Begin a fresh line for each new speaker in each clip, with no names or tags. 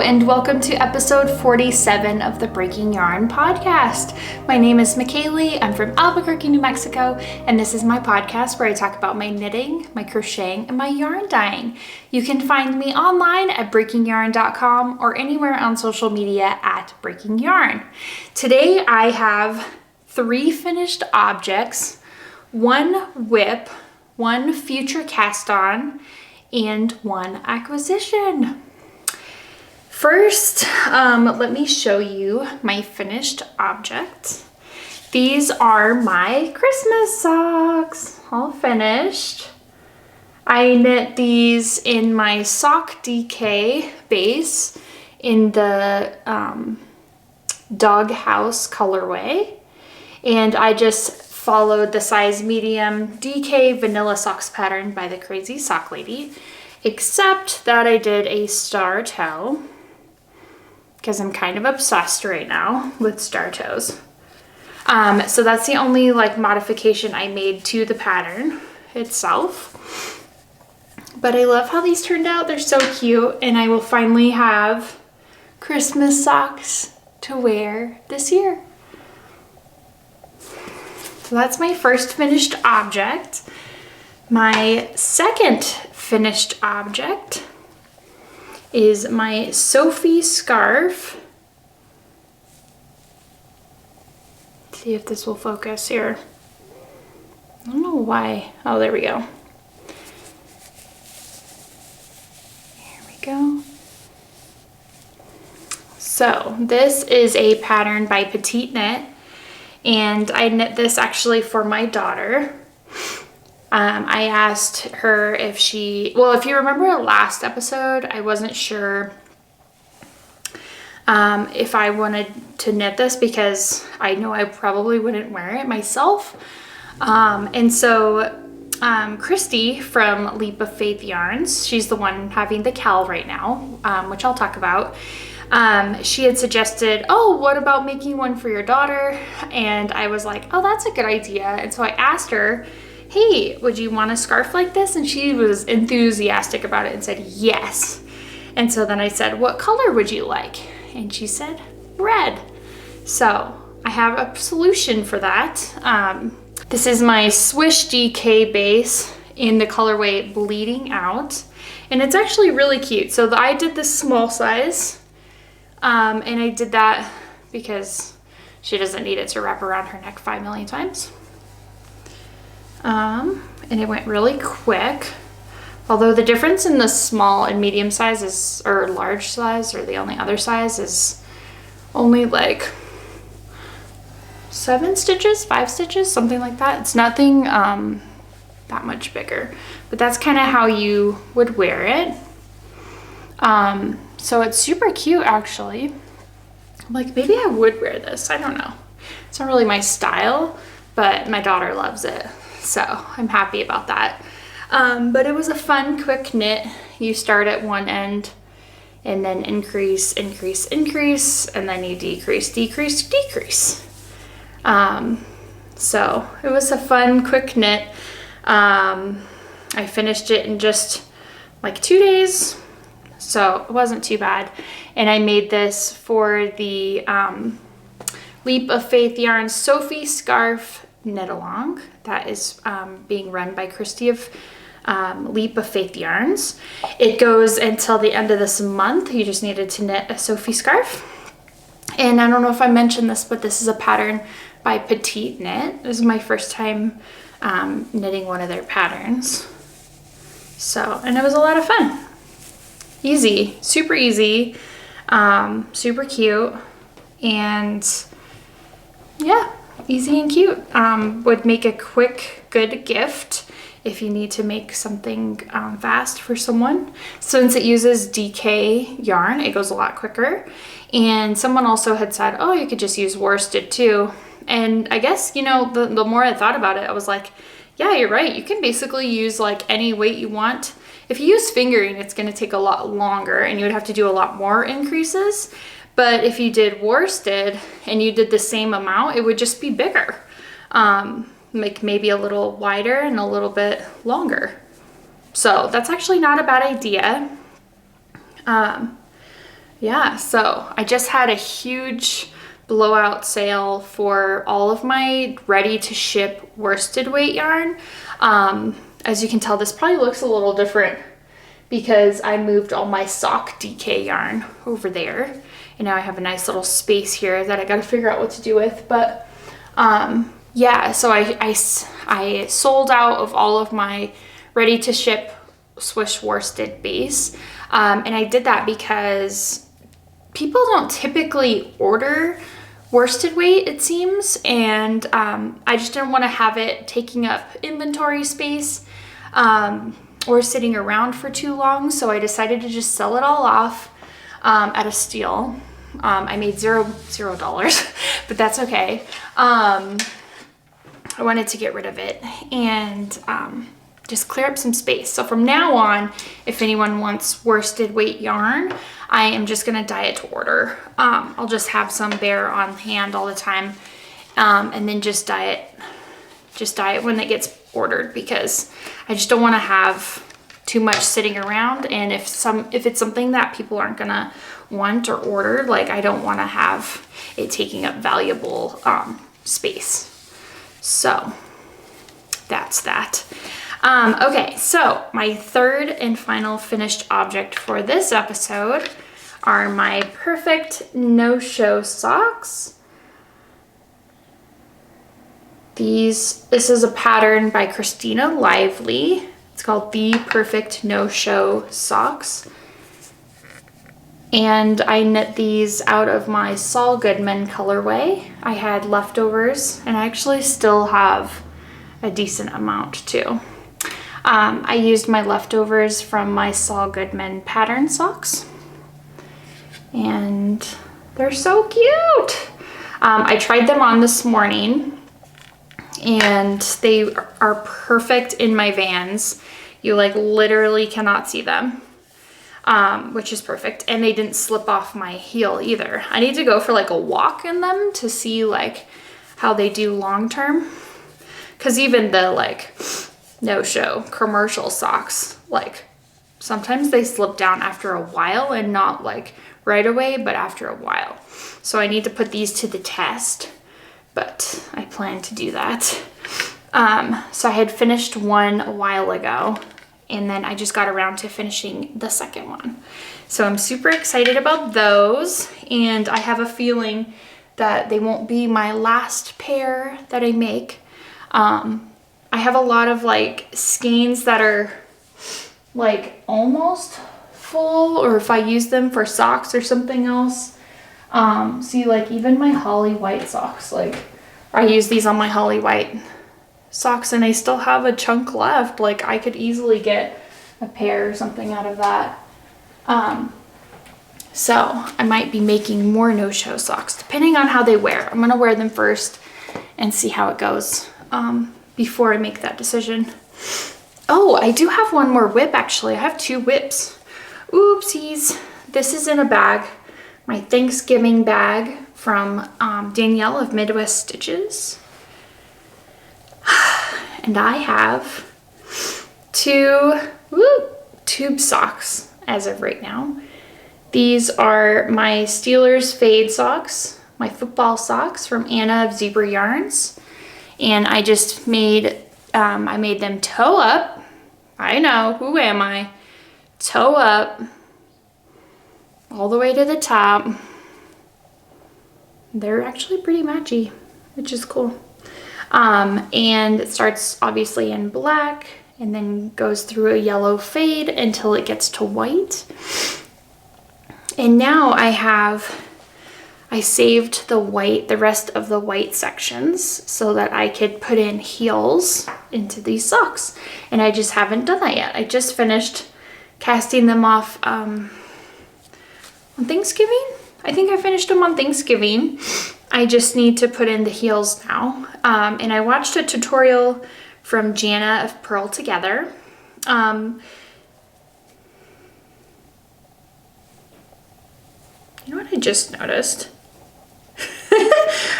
and welcome to episode 47 of the Breaking Yarn podcast. My name is Michaeli. I'm from Albuquerque, New Mexico, and this is my podcast where I talk about my knitting, my crocheting, and my yarn dyeing. You can find me online at breakingyarn.com or anywhere on social media at Breaking Yarn. Today I have 3 finished objects, 1 whip, 1 future cast on, and 1 acquisition. First, let me show you my finished object. These are my Christmas socks, all finished. I knit these in my sock DK base in the dog house colorway, and I just followed the size medium DK vanilla socks pattern by the Crazy Sock Lady, except that I did a star toe because I'm kind of obsessed right now with star toes. So that's the only modification I made to the pattern itself. But I love how these turned out. They're so cute, and I will finally have Christmas socks to wear this year. So that's my first finished object. My second finished object is my Sophie Scarf. Let's see if this will focus here. I don't know why. Oh, there we go. Here we go. So this is a pattern by Petite Knit, and I knit this actually for my daughter. I asked her if if you remember last episode, I wasn't sure if I wanted to knit this because I know I probably wouldn't wear it myself. And so Christy from Leap of Faith Yarns, she's the one having the cowl right now, which I'll talk about. She had suggested, oh, what about making one for your daughter? And I was like, oh, that's a good idea. And so I asked her, hey, would you want a scarf like this? And she was enthusiastic about it and said yes. And so then I said, what color would you like? And she said red. So I have a solution for that. This is my Swish DK base in the colorway Bleeding Out, and it's actually really cute. So I did the small size, and I did that because she doesn't need it to wrap around her neck 5 million times. And it went really quick, although the difference in the small and medium size or large size, or the only other size, is only like 7 stitches, 5 stitches, something like that. It's nothing that much bigger, but that's kind of how you would wear it. So it's super cute, actually. Like, maybe I would wear this, I don't know. It's not really my style, but my daughter loves it. So I'm happy about that. But it was a fun, quick knit. You start at one end and then increase, increase, increase, and then you decrease, decrease, decrease. So it was a fun, quick knit. I finished it in just like 2 days, so it wasn't too bad. And I made this for the Leap of Faith Yarns Sophie Scarf knit along that is being run by Christy of Leap of Faith Yarns. It goes until the end of this month. You just needed to knit a Sophie Scarf. And I don't know if I mentioned this, but this is a pattern by Petite Knit. This is my first time knitting one of their patterns. So, and it was a lot of fun. Easy, super cute, and yeah, easy and cute. Would make a quick, good gift if you need to make something fast for someone. Since it uses DK yarn, it goes a lot quicker. And someone also had said, oh, you could just use worsted too. And I guess, you know, the more I thought about it, I was like, yeah, you're right. You can basically use like any weight you want. If you use fingering, it's going to take a lot longer and you would have to do a lot more increases. But if you did worsted and you did the same amount, it would just be bigger. Like maybe a little wider and a little bit longer. So that's actually not a bad idea. yeah, so I just had a huge blowout sale for all of my ready to ship worsted weight yarn. As you can tell, this probably looks a little different because I moved all my sock DK yarn over there. And now I have a nice little space here that I got to figure out what to do with. But yeah, so I sold out of all of my ready to ship Swiss worsted base. And I did that because people don't typically order worsted weight, it seems. And I just didn't want to have it taking up inventory space or sitting around for too long. So I decided to just sell it all off at a steal. I made $0, but that's okay. I wanted to get rid of it and just clear up some space. So from now on, if anyone wants worsted weight yarn, I am just gonna dye it to order. I'll just have some bare on hand all the time, and then just dye it when it gets ordered, because I just don't want to have too much sitting around. And if it's something that people aren't gonna want or order, like I don't want to have it taking up valuable space. So that's that. Okay, so my third and final finished object for this episode are my perfect no-show socks. This is a pattern by Christina Lively. It's called The Perfect No-Show Socks. And I knit these out of my Saul Goodman colorway. I had leftovers, and I actually still have a decent amount too. I used my leftovers from my Saul Goodman pattern socks, and they're so cute. I tried them on this morning, and they are perfect in my Vans. You like literally cannot see them, which is perfect. And they didn't slip off my heel either. I need to go for like a walk in them to see like how they do long term. Cause even the like no-show commercial socks, like sometimes they slip down after a while, and not like right away, but after a while. So I need to put these to the test, but I plan to do that. So I had finished one a while ago, and then I just got around to finishing the second one. So I'm super excited about those, and I have a feeling that they won't be my last pair that I make. I have a lot of like skeins that are like almost full, or if I use them for socks or something else. See, like even my Holly White socks, like I use these on my Holly White socks and I still have a chunk left. Like I could easily get a pair or something out of that. So I might be making more no-show socks depending on how they wear. I'm gonna wear them first and see how it goes before I make that decision. Oh, I do have one more whip actually. I have 2 whips. Oopsies. This is in a bag, my Thanksgiving bag from Danielle of Midwest Stitches. And I have 2 tube socks as of right now. These are my Steelers Fade socks, my football socks from Anna of Zebra Yarns. And I just made, I made them toe up. I know, who am I? Toe up all the way to the top. They're actually pretty matchy, which is cool. And it starts obviously in black and then goes through a yellow fade until it gets to white. And now I saved the white, the rest of the white sections so that I could put in heels into these socks. And I just haven't done that yet. I just finished casting them off on Thanksgiving. I think I finished them on Thanksgiving. I just need to put in the heels now. And I watched a tutorial from Jana of Purl Together. You know what I just noticed?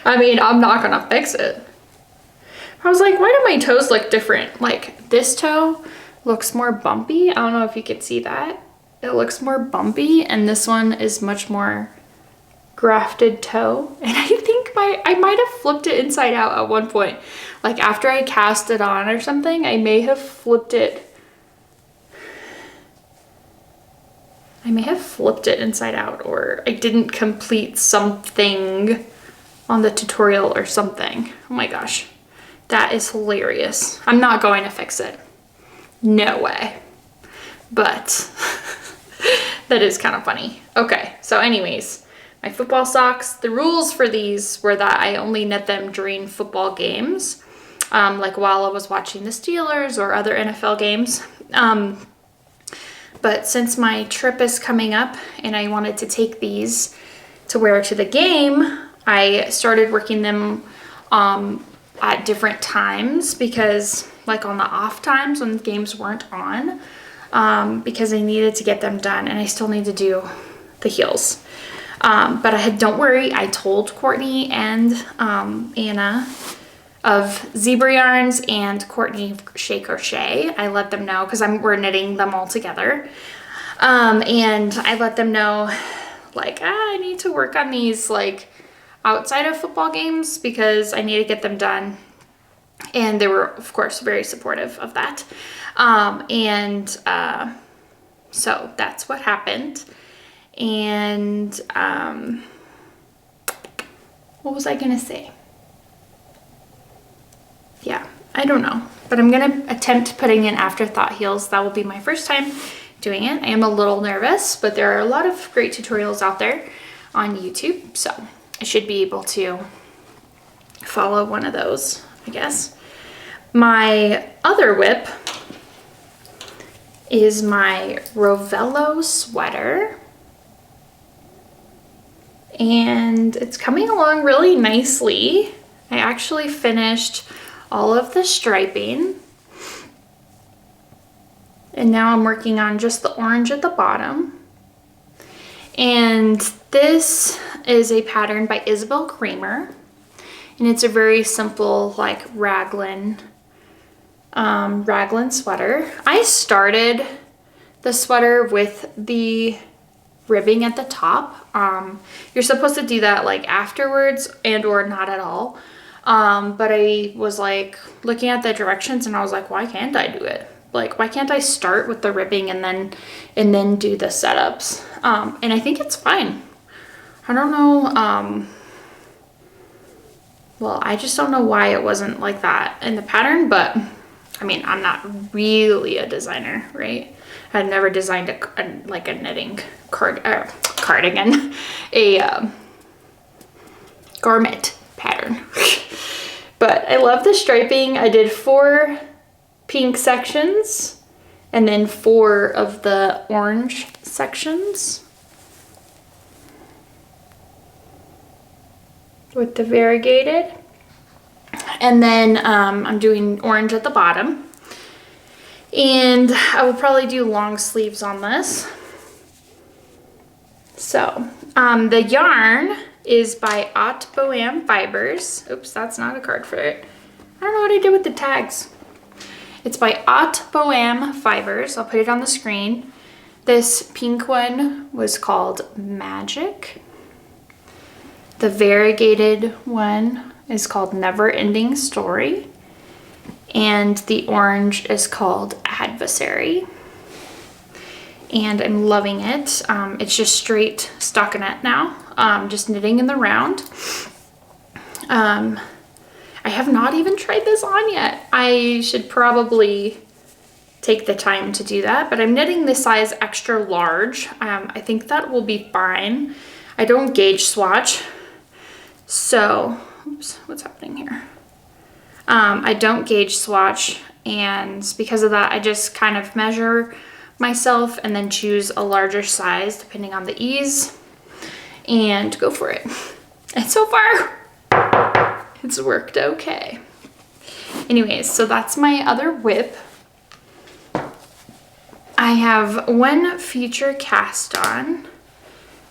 I mean, I'm not gonna fix it. I was like, why do my toes look different? Like this toe looks more bumpy. I don't know if you could see that. it looks more bumpy, and this one is much more grafted toe. And I think I might have flipped it inside out at one point. Like after I cast it on or something, I may have flipped it. I may have flipped it inside out, or I didn't complete something on the tutorial or something. Oh my gosh, that is hilarious. I'm not going to fix it. No way. But that is kind of funny. Okay, so anyways, my football socks, the rules for these were that I only knit them during football games, like while I was watching the Steelers or other NFL games. But since my trip is coming up and I wanted to take these to wear to the game, I started working them at different times, because like on the off times when games weren't on, because I needed to get them done, and I still need to do the heels. But don't worry, I told Courtney and Anna of Zebra Yarns and Courtney Crochet. I let them know, because we're knitting them all together. And I let them know, like, I need to work on these like outside of football games because I need to get them done. And they were, of course, very supportive of that. So that's what happened. And what was I gonna say? Yeah, I don't know, but I'm gonna attempt putting in afterthought heels. That will be my first time doing it. I am a little nervous, but there are a lot of great tutorials out there on YouTube, so I should be able to follow one of those, I guess. My other whip is my Ravello sweater, and it's coming along really nicely. I actually finished all of the striping, and now I'm working on just the orange at the bottom. And this is a pattern by Isabel Kramer, and it's a very simple like raglan sweater. I started the sweater with the ribbing at the top. You're supposed to do that like afterwards and or not at all. But I was like looking at the directions and I was like, why can't I do it? Like, why can't I start with the ribbing and then do the setups? And I think it's fine. I don't know. Well, I just don't know why it wasn't like that in the pattern, but I mean, I'm not really a designer, right? I've never designed a knitting cardigan, a garment pattern. But I love the striping. I did 4 pink sections and then 4 of the orange sections with the variegated. And then I'm doing orange at the bottom. And I will probably do long sleeves on this. So the yarn is by Haute Bohème Fibers. Oops, that's not a card for it. I don't know what I did with the tags. It's by Haute Bohème Fibers. I'll put it on the screen. This pink one was called Magic. The variegated one is called Never Ending Story. And the orange is called Adversary. And I'm loving it. It's just straight stockinette now. Just knitting in the round. I have not even tried this on yet. I should probably take the time to do that, but I'm knitting the size extra large. I think that will be fine. I don't gauge swatch. So, oops, what's happening here? I don't gauge swatch, and because of that, I just kind of measure myself and then choose a larger size depending on the ease and go for it. And so far, it's worked okay. Anyways, so that's my other whip. I have one future cast on,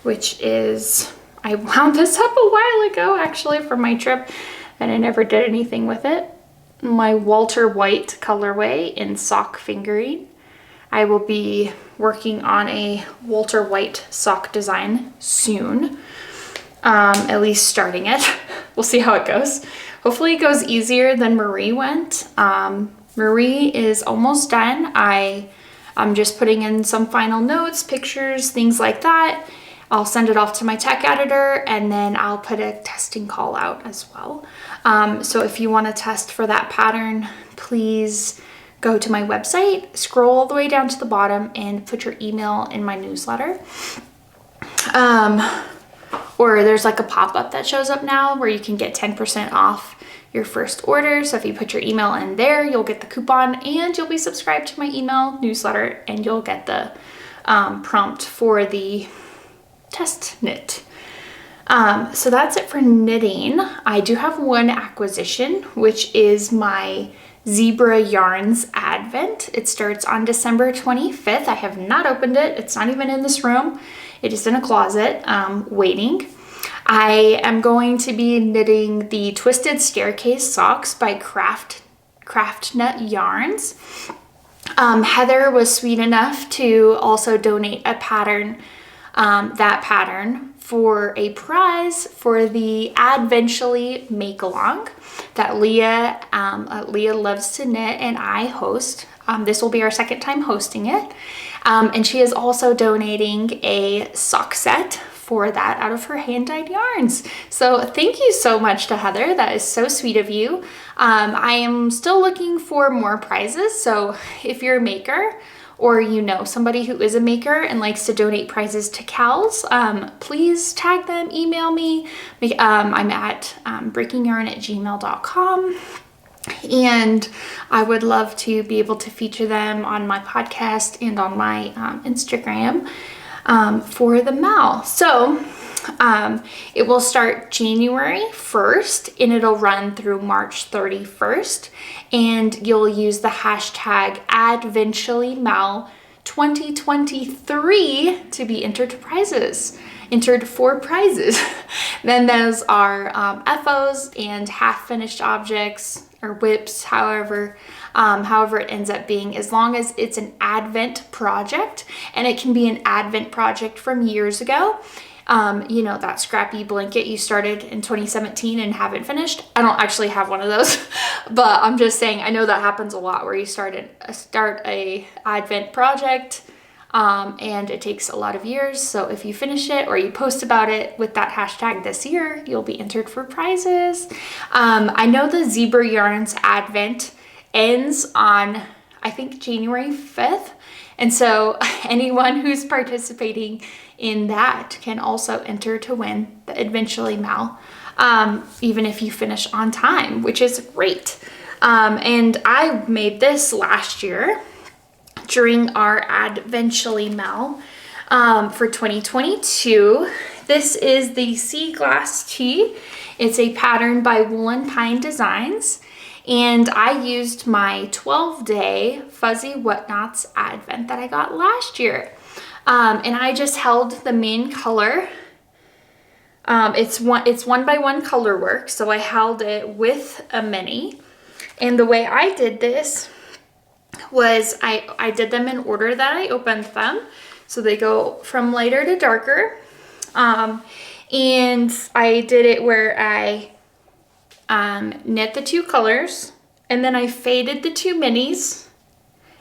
which is, I wound this up a while ago actually for my trip, and I never did anything with it. My Walter White colorway in sock fingering. I will be working on a Walter White sock design soon. At least starting it. We'll see how it goes. Hopefully it goes easier than Marie went. Marie is almost done. I'm just putting in some final notes, pictures, things like that. I'll send it off to my tech editor, and then I'll put a testing call out as well. So if you want to test for that pattern, please go to my website, scroll all the way down to the bottom, and put your email in my newsletter. Or there's like a pop-up that shows up now where you can get 10% off your first order. So if you put your email in there, you'll get the coupon, and you'll be subscribed to my email newsletter, and you'll get the prompt for the test knit. So that's it for knitting. I do have one acquisition, which is my Zebra Yarns Advent. It starts on December 25th. I have not opened it. It's not even in this room. It is in a closet, waiting. I am going to be knitting the Twisted Staircase Socks by Craftnut Yarns. Heather was sweet enough to also donate a pattern, that pattern, for a prize for the Adventally Make Along that Leah Loves to Knit and I host. This will be our second time hosting it. And she is also donating a sock set for that out of her hand-dyed yarns. So thank you so much to Heather. That is so sweet of you. I am still looking for more prizes. So if you're a maker, or you know somebody who is a maker and likes to donate prizes to CALs, please tag them, email me. I'm at breakingyarn@gmail.com. And I would love to be able to feature them on my podcast and on my Instagram for the MAL. So it will start January 1st and it'll run through March 31st. And you'll use the hashtag AdventuallyMal 2023 to be entered for prizes. Then those are FOs and half finished objects or whips, however it ends up being, as long as it's an Advent project. And it can be an Advent project from years ago. You know, that scrappy blanket you started in 2017 and haven't finished. I don't actually have one of those, but I'm just saying, I know that happens a lot where you start a Advent project, and it takes a lot of years. So if you finish it or you post about it with that hashtag this year, you'll be entered for prizes. I know the Zebra Yarns Advent ends on, I think, January 5th. And so anyone who's participating in that can also enter to win the Adventually Mal, even if you finish on time, which is great. And I made this last year during our Adventually Mal for 2022. This is the Sea Glass Tee. It's a pattern by Woolen Pine Designs. And I used my 12-day Fuzzy Whatnots Advent that I got last year. And I just held the main color. It's one by one color work. So I held it with a mini. And the way I did this was I did them in order that I opened them. So they go from lighter to darker. And I did it where I knit the two colors, and then I faded the two minis,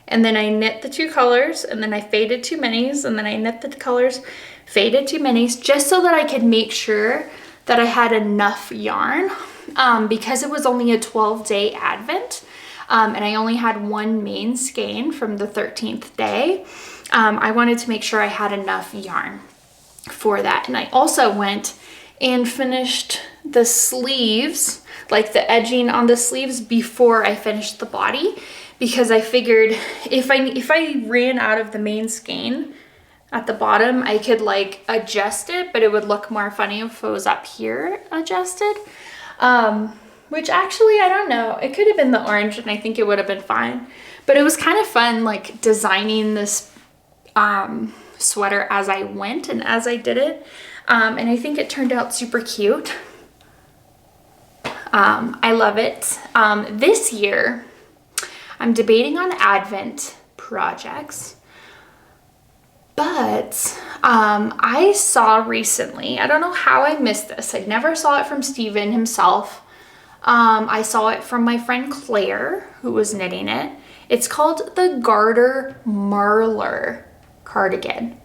and then I knit the two colors, and then I faded two minis, and then I knit the colors, faded two minis, just so that I could make sure that I had enough yarn, because it was only a 12-day Advent, and I only had one main skein from the 13th day. I wanted to make sure I had enough yarn for that. And I also went and finished the sleeves, like the edging on the sleeves, before I finished the body, because I figured if I ran out of the main skein at the bottom, I could like adjust it, but it would look more funny if it was up here adjusted. Which actually, I don't know, it could have been the orange and I think it would have been fine. But it was kind of fun, like designing this sweater as I went and as I did it. And I think it turned out super cute. I love it. This year, I'm debating on Advent projects. But I saw recently, I don't know how I missed this. I never saw it from Steven himself. I saw it from my friend Claire, who was knitting it. It's called the Garter Marler cardigan.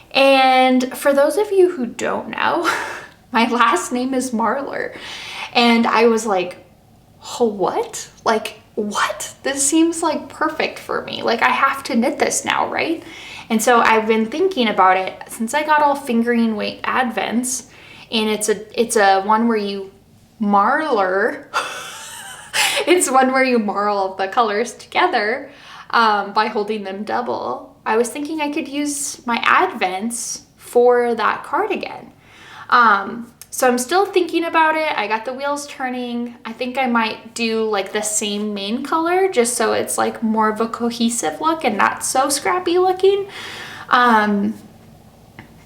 And for those of you who don't know, my last name is Marler. And I was like, oh, what? Like, what? This seems like perfect for me. Like, I have to knit this now, right? And so I've been thinking about it since I got all fingering weight advents, and it's a one where you marler. It's one where you marl the colors together by holding them double. I was thinking I could use my advents for that cardigan. So I'm still thinking about it. I got the wheels turning. I think I might do like the same main color just so it's like more of a cohesive look and not so scrappy looking. But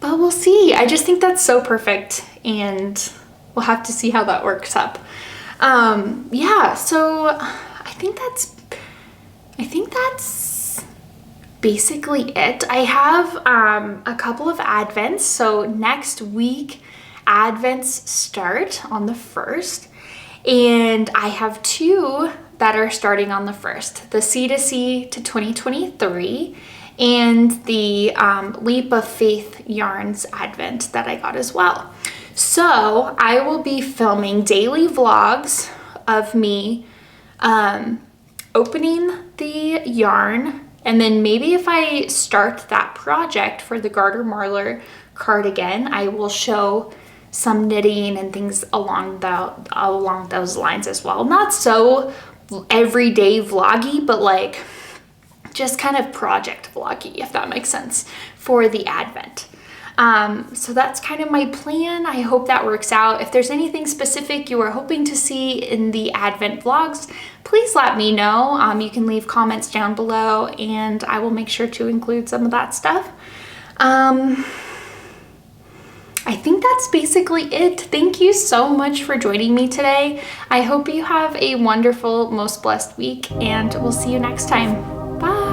we'll see. I just think that's so perfect, and we'll have to see how that works up. Yeah, so I think that's basically it. I have a couple of advents. So next week, advents start on the 1st, and I have 2 that are starting on the 1st, the C2C to 2023 and the Leap of Faith Yarns advent that I got as well. So I will be filming daily vlogs of me opening the yarn, and then maybe if I start that project for the Garter Marler cardigan, I will show some knitting and things along those lines as well. Not so everyday vloggy, but like just kind of project vloggy, if that makes sense, for the advent. So that's kind of my plan. I hope that works out. If there's anything specific you are hoping to see in the advent vlogs, please let me know. You can leave comments down below and I will make sure to include some of that stuff. I think that's basically it. Thank you so much for joining me today. I hope you have a wonderful, most blessed week, and we'll see you next time. Bye.